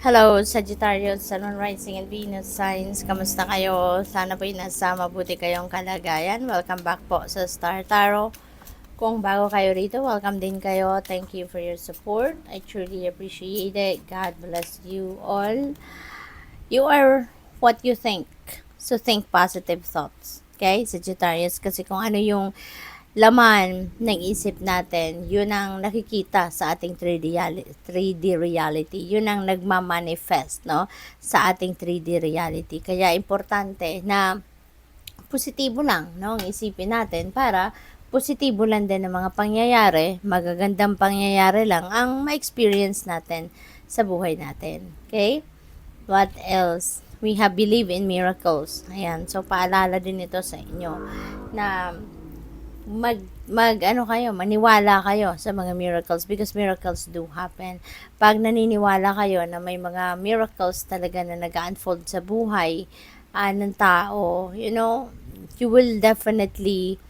Hello, Sagittarius, Sun, Moon, Rising, and Venus signs. Kamusta kayo? Sana po'y nasa mabuti kayong kalagayan. Welcome back po sa Star Tarot. Kung bago kayo rito, welcome din kayo. Thank you for your support. I truly appreciate it. God bless you all. You are what you think. So think positive thoughts. Okay, Sagittarius? Kasi kung ano yung laman ng isip natin, yun ang nakikita sa ating 3D reality. Yun ang nagmamanifest, no? Sa ating 3D reality. Kaya importante na positibo lang, no? Ang isipin natin para positibo lang din ang mga pangyayari, magagandang pangyayari lang ang ma-experience natin sa buhay natin. Okay? What else? We have believe in miracles. Ayan. So, paalala din ito sa inyo na maniwala kayo sa mga miracles because miracles do happen. Pag naniniwala kayo na may mga miracles talaga na nag-unfold sa buhay ng tao, you will definitely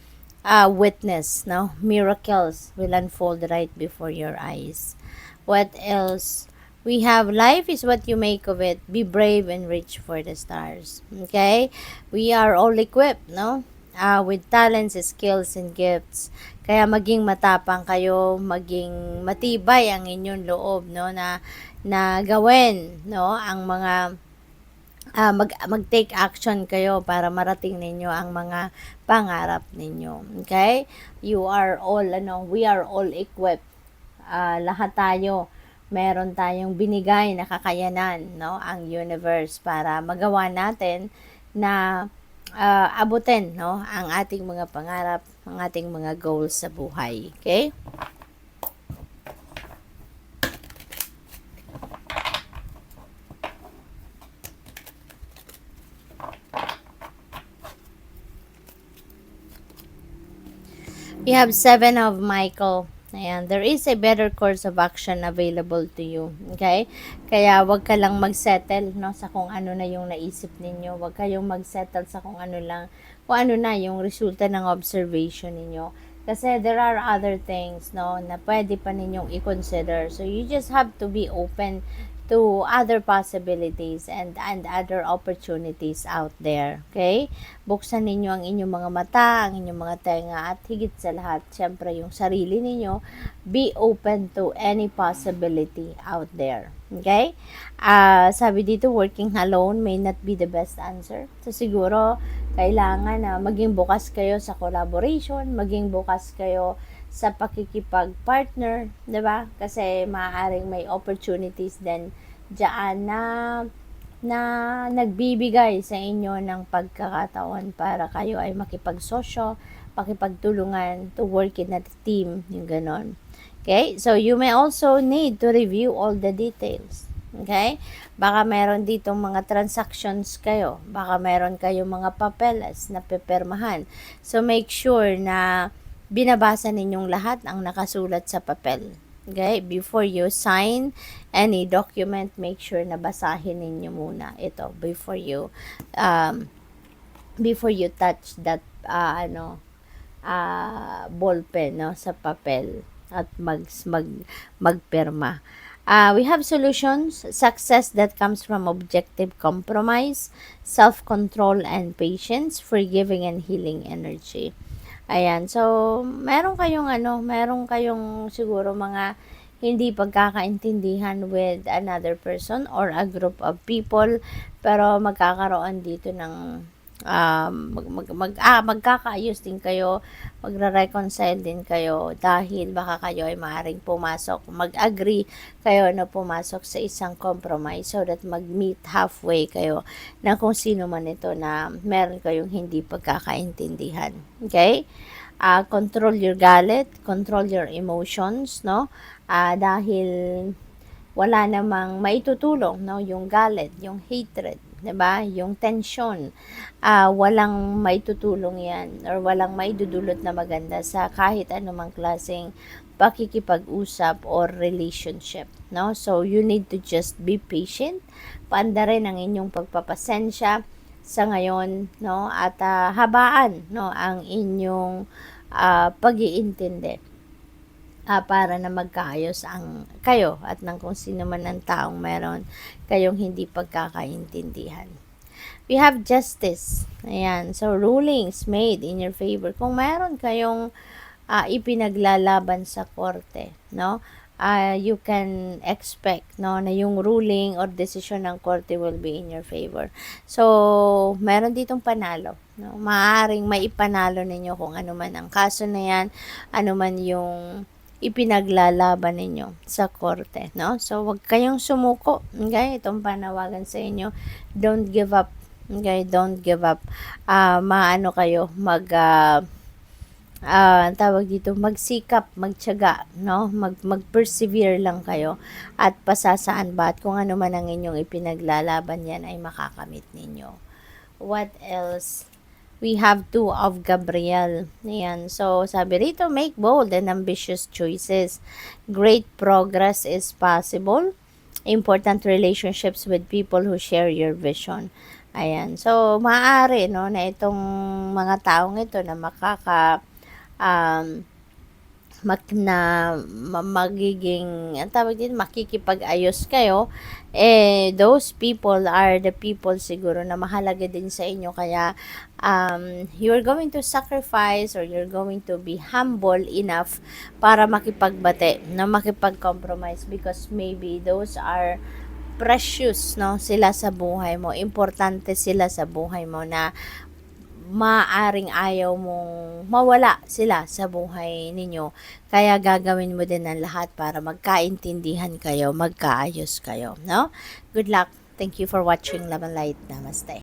witness, no? Miracles will unfold right before your eyes. What else? We have life is what you make of it. Be brave and reach for the stars. Okay? We are all equipped, no? With talents, skills, and gifts. Kaya maging matapang kayo, maging matibay ang inyong loob, no? Na gawin, no? Ang mga mag-take action kayo para marating ninyo ang mga pangarap ninyo. Okay? We are all equipped. Lahat tayo meron tayong binigay na kakayanan, no, ang universe para magawa natin na abutin, no, ang ating mga pangarap, ang ating mga goals sa buhay. Okay? We have 7 of Michael. Ayan, there is a better course of action available to you. Okay? Kaya wag ka lang mag-settle, no, sa kung ano na yung naisip ninyo. Wag kayong mag-settle sa kung ano na yung resulta ng observation ninyo. Kasi there are other things, no, na pwede pa ninyong i-consider. So you just have to be open to other possibilities and other opportunities out there. Okay? Buksan ninyo ang inyong mga mata, ang inyong mga tenga, at higit sa lahat, syempre yung sarili ninyo, be open to any possibility out there. Okay? Sabi dito, working alone may not be the best answer. So siguro, kailangan na maging bukas kayo sa collaboration, maging bukas kayo sa pakikipag-partner, 'di ba? Kasi maaaring may opportunities din diyan na nagbibigay sa inyo ng pagkakataon para kayo ay makipagsosyo, makipagtulungan to work in a team, yung ganon. Okay? So, you may also need to review all the details. Okay? Baka meron ditong mga transactions kayo. Baka meron kayong mga papeles na pepermahan. So, make sure na binabasa ninyong lahat ang nakasulat sa papel. Okay? Before you sign any document, make sure na basahin ninyo muna ito before you touch that ball pen, no, sa papel at magperma. We have solutions, success that comes from objective compromise, self-control and patience, forgiving and healing energy. Ayan, so meron kayong siguro mga hindi pagkakaintindihan with another person or a group of people, pero magkakaroon dito ng magkakaayos din kayo, magre-reconcile din kayo dahil baka kayo ay maaaring mag-agree kayo na pumasok sa isang compromise so that mag-meet halfway kayo na kung sino man ito na meron kayong hindi pagkakaintindihan. Okay? Control your galit, control your emotions, no? Dahil wala namang maitutulong, no, yung galit, yung hatred, 'di ba? Yung tension, walang maitutulong 'yan or walang maidudulot na maganda sa kahit anumang klaseng pakikipag-usap or relationship, no? So you need to just be patient. Paandarin ang inyong pagpapasensya sa ngayon, no, at habaan, no, ang inyong pag-iintindi. para na magkaayos ang kayo at ng kung sino man ang taong meron kayong hindi pagkakaintindihan. We have justice. Ayan. So, rulings made in your favor. Kung meron kayong ipinaglalaban sa korte, no? You can expect, no, na yung ruling or decision ng korte will be in your favor. So, meron ditong panalo, no? Maaaring maipanalo ninyo kung ano man ang kaso na yan, ano man yung ipinaglalaban ninyo sa korte, no? So, wag kayong sumuko, okay? Itong panawagan sa inyo, don't give up, okay? Don't give up. Maano kayo, tawag dito, magsikap, magtiyaga, no? Mag-persevere lang kayo at pasasaan ba at kung ano man ang inyong ipinaglalaban yan ay makakamit ninyo. What else? We have 2 of Gabriel. Ayan. So, sabi rito, make bold and ambitious choices. Great progress is possible. Important relationships with people who share your vision. Ayan. So, maaari, no, na itong mga taong ito na magiging, ang tawag din, makikipag-ayos kayo, those people are the people siguro na mahalaga din sa inyo. Kaya, you're going to sacrifice or you're going to be humble enough para makipagbate, na makipag-compromise because maybe those are precious, no, sila sa buhay mo. Importante sila sa buhay mo na maaring ayaw mong mawala sila sa buhay ninyo. Kaya gagawin mo din ang lahat para magkaintindihan kayo, magkaayos kayo, no? Good luck. Thank you for watching Love and Light. Namaste.